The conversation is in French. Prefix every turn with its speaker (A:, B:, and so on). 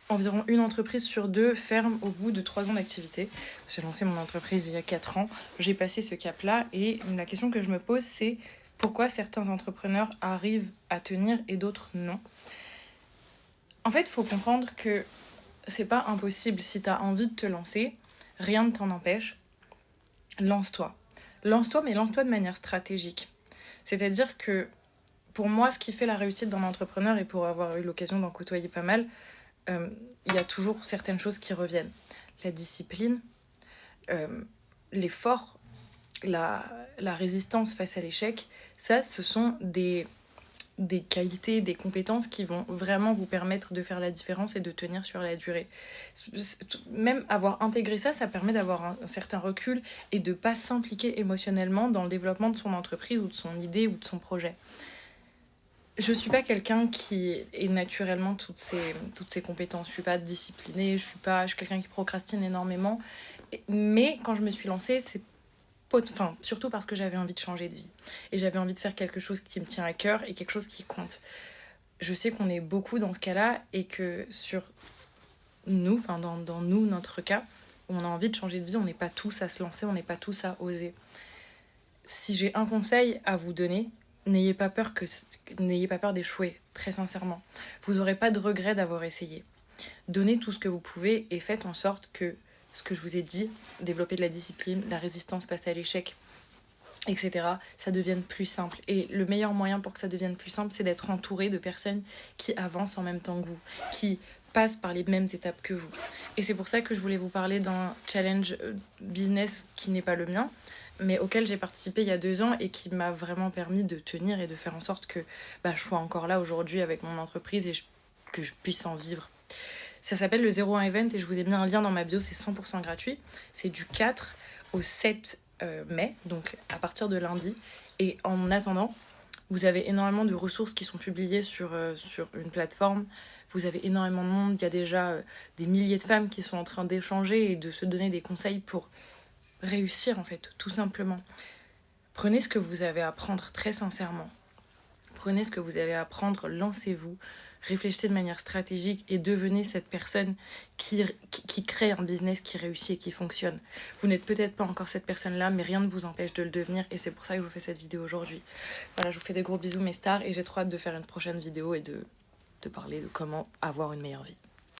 A: environ une entreprise sur deux ferme au bout de 3 ans d'activité. J'ai lancé mon entreprise il y a 4 ans, j'ai passé ce cap-là et la question que je me pose, c'est pourquoi certains entrepreneurs arrivent à tenir et d'autres non. En fait, il faut comprendre que c'est pas impossible. Si tu as envie de te lancer, rien ne t'en empêche. Lance-toi. Lance-toi, mais lance-toi de manière stratégique. C'est-à-dire que pour moi, ce qui fait la réussite d'un entrepreneur, et pour avoir eu l'occasion d'en côtoyer pas mal, il y a toujours certaines choses qui reviennent. La discipline, euh, l'effort, la résistance face à l'échec, ça, ce sont des qualités, des compétences qui vont vraiment vous permettre de faire la différence et de tenir sur la durée. Même avoir intégré ça, ça permet d'avoir un certain recul et de ne pas s'impliquer émotionnellement dans le développement de son entreprise ou de son idée ou de son projet. Je suis pas quelqu'un qui est naturellement toutes ces compétences. Je suis pas disciplinée, je suis quelqu'un qui procrastine énormément. Mais quand je me suis lancée, c'est surtout parce que j'avais envie de changer de vie. Et j'avais envie de faire quelque chose qui me tient à cœur et quelque chose qui compte. Je sais qu'on est beaucoup dans ce cas-là et que sur nous, dans nous, notre cas, où on a envie de changer de vie, on n'est pas tous à se lancer, on n'est pas tous à oser. Si j'ai un conseil à vous donner, n'ayez pas peur d'échouer, très sincèrement. Vous n'aurez pas de regret d'avoir essayé. Donnez tout ce que vous pouvez et faites en sorte que ce que je vous ai dit, développer de la discipline, la résistance face à l'échec, etc., ça devienne plus simple. Et le meilleur moyen pour que ça devienne plus simple, c'est d'être entouré de personnes qui avancent en même temps que vous, qui passent par les mêmes étapes que vous. Et c'est pour ça que je voulais vous parler d'un challenge business qui n'est pas le mien, mais auquel j'ai participé il y a 2 ans et qui m'a vraiment permis de tenir et de faire en sorte que je sois encore là aujourd'hui avec mon entreprise et que je puisse en vivre. Ça s'appelle le 01 Event et je vous ai mis un lien dans ma bio, c'est 100% gratuit. C'est du 4 au 7 mai, donc à partir de lundi. Et en attendant, vous avez énormément de ressources qui sont publiées sur une plateforme. Vous avez énormément de monde. Il y a déjà des milliers de femmes qui sont en train d'échanger et de se donner des conseils pour réussir, en fait, tout simplement. Prenez ce que vous avez à apprendre très sincèrement. Prenez ce que vous avez à apprendre, lancez-vous, réfléchissez de manière stratégique et devenez cette personne qui crée un business qui réussit et qui fonctionne. Vous n'êtes peut-être pas encore cette personne-là, mais rien ne vous empêche de le devenir et c'est pour ça que je vous fais cette vidéo aujourd'hui. Voilà, je vous fais des gros bisous mes stars et j'ai trop hâte de faire une prochaine vidéo et de parler de comment avoir une meilleure vie.